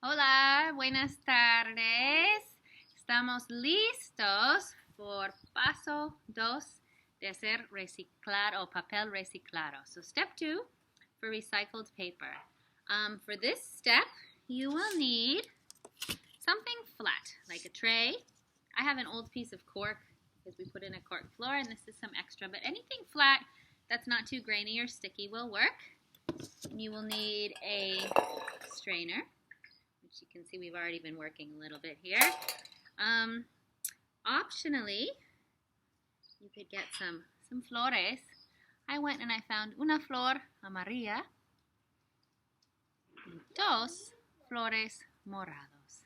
Hola, buenas tardes. Estamos listos por paso 2 de hacer reciclar o papel reciclado. So step 2 for recycled paper. For this step, you will need something flat, like a tray. I have an old piece of cork because we put in a cork floor, and this is some extra, but anything flat that's not too grainy or sticky will work. And you will need a strainer, which you can see we've already been working a little bit here. Optionally, you could get some flores. I went and I found una flor amarilla y dos flores morados.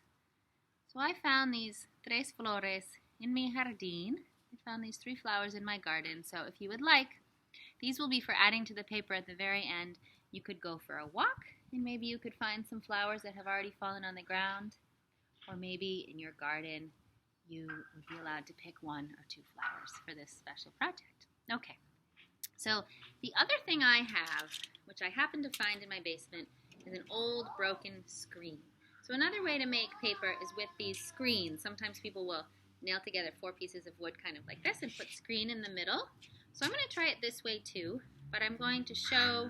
So I found these tres flores in mi jardín. I found these 3 flowers in my garden. So if you would like, these will be for adding to the paper at the very end. You could go for a walk, and maybe you could find some flowers that have already fallen on the ground. Or maybe in your garden, you would be allowed to pick 1 or 2 flowers for this special project. Okay, so the other thing I have, which I happened to find in my basement, is an old broken screen. So another way to make paper is with these screens. Sometimes people will nail together 4 pieces of wood kind of like this and put screen in the middle. So I'm going to try it this way too, but I'm going to show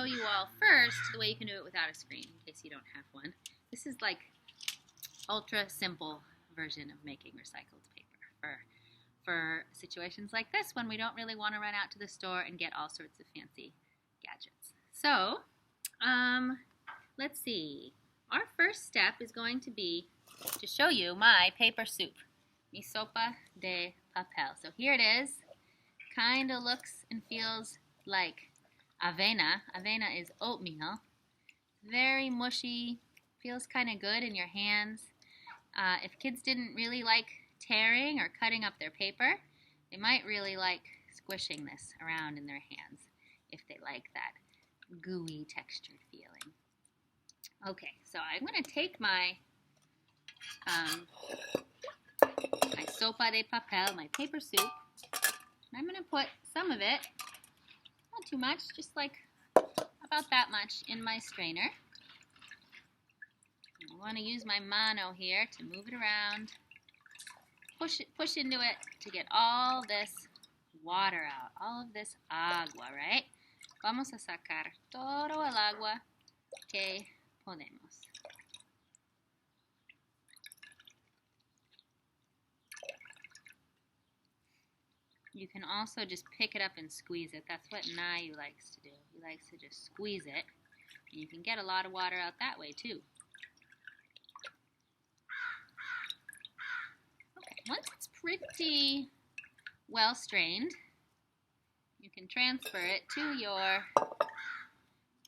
you all first the way you can do it without a screen in case you don't have one. This is like ultra simple version of making recycled paper for situations like this when we don't really want to run out to the store and get all sorts of fancy gadgets. So let's see. Our first step is going to be to show you my paper soup, mi sopa de papel. So here it is. Kind of looks and feels like avena. Avena is oatmeal. Very mushy. Feels kind of good in your hands. If kids didn't really like tearing or cutting up their paper, they might really like squishing this around in their hands if they like that gooey textured feeling. Okay, so I'm going to take my my sopa de papel, my paper soup, and I'm going to put some of it, not too much, just like about that much, in my strainer. I want to use my mano here to move it around, push into it to get all this water out, all of this agua, right? Vamos a sacar todo el agua que podemos. You can also just pick it up and squeeze it. That's what Nayu likes to do. He likes to just squeeze it. And you can get a lot of water out that way too. Okay, once it's pretty well strained, you can transfer it to your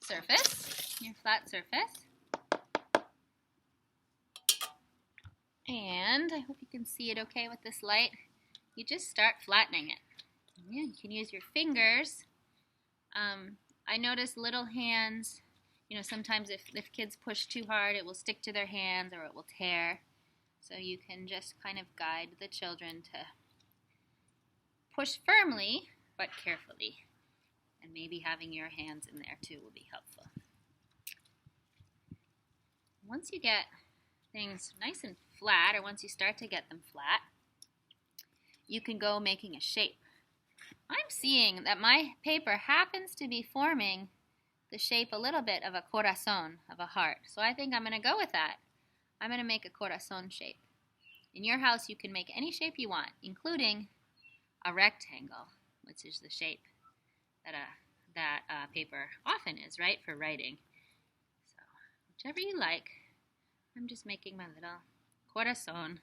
surface, your flat surface. And I hope you can see it okay with this light. You just start flattening it. Yeah, you can use your fingers. I notice little hands, sometimes if kids push too hard, it will stick to their hands or it will tear. So you can just kind of guide the children to push firmly but carefully. And maybe having your hands in there too will be helpful. Once you get things nice and flat, or once you start to get them flat, you can go making a shape. I'm seeing that my paper happens to be forming the shape a little bit of a corazon, of a heart. So I think I'm going to go with that. I'm going to make a corazon shape. In your house, you can make any shape you want, including a rectangle, which is the shape that paper often is, right, for writing. So whichever you like. I'm just making my little corazon.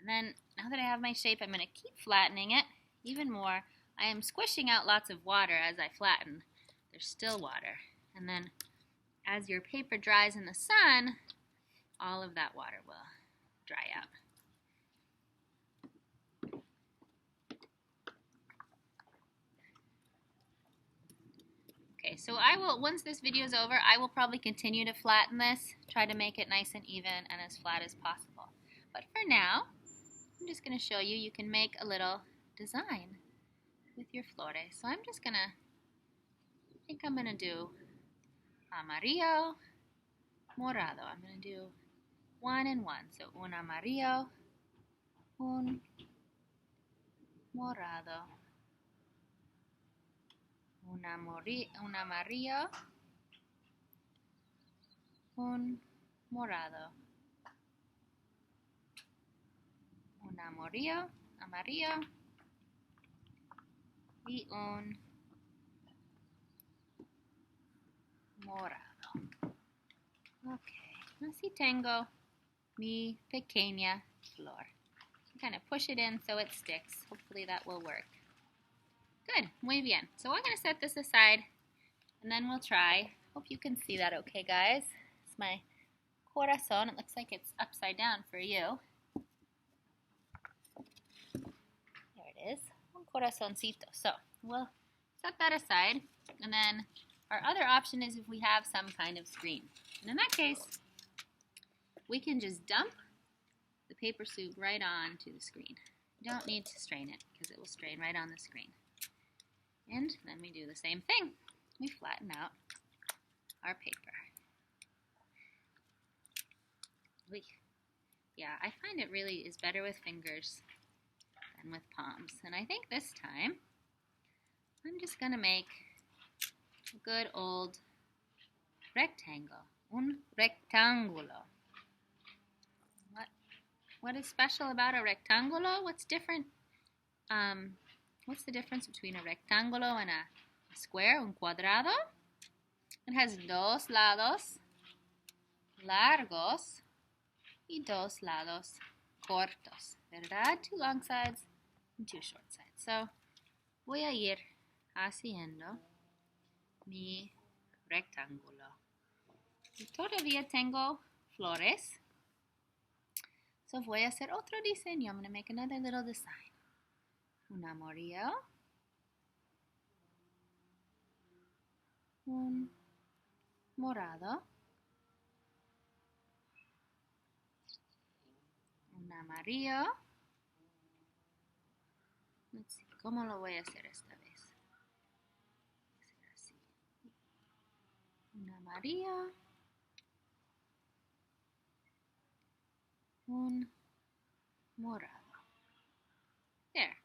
And then, now that I have my shape, I'm going to keep flattening it even more. I am squishing out lots of water as I flatten. There's still water. And then, as your paper dries in the sun, all of that water will dry out. Okay, so I will, once this video is over, I will probably continue to flatten this, try to make it nice and even and as flat as possible. But for now, I'm just going to show you, you can make a little design with your flores. So I'm just going to, I think I'm going to do amarillo morado. I'm going to do 1 and 1. So un amarillo, un morado, un amarillo, un morado, un amarillo, y un morado. Okay, así tengo mi pequeña flor. Kind of push it in so it sticks. Hopefully that will work. Good, muy bien. So I'm going to set this aside and then we'll try. Hope you can see that okay, guys. It's my corazón. It looks like it's upside down for you. There it is. Un corazoncito. So we'll set that aside. And then our other option is if we have some kind of screen. And in that case, we can just dump the paper soup right onto the screen. You don't need to strain it because it will strain right on the screen. And then we do the same thing. We flatten out our paper. Yeah, I find it really is better with fingers than with palms. And I think this time, I'm just going to make a good old rectangle. Un rectangulo. What is special about a rectangulo? What's different? What's the difference between a rectangulo and a square, un cuadrado? It has dos lados largos y dos lados cortos, ¿verdad? 2 long sides and 2 short sides. So, voy a ir haciendo mi rectángulo. Y todavía tengo flores. So, voy a hacer otro diseño. I'm going to make another little design. Un amarillo. Un morado. Un amarillo. Let's see, ¿cómo lo voy a hacer esta vez? Voy a hacer así. Un amarillo. Un morado. There.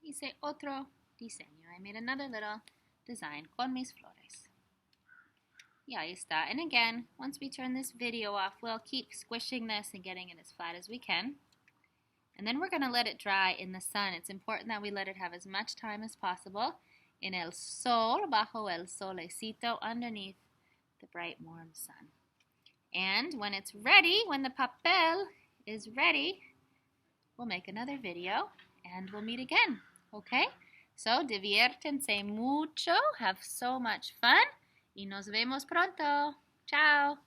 Hice otro diseño. I made another little design con mis flores. Y ahí está. And again, once we turn this video off, we'll keep squishing this and getting it as flat as we can. And then we're going to let it dry in the sun. It's important that we let it have as much time as possible in el sol, bajo el solecito, underneath the bright warm sun. And when it's ready, when the papel is ready, we'll make another video and we'll meet again. Okay? So, diviértense mucho, have so much fun, y nos vemos pronto. Ciao.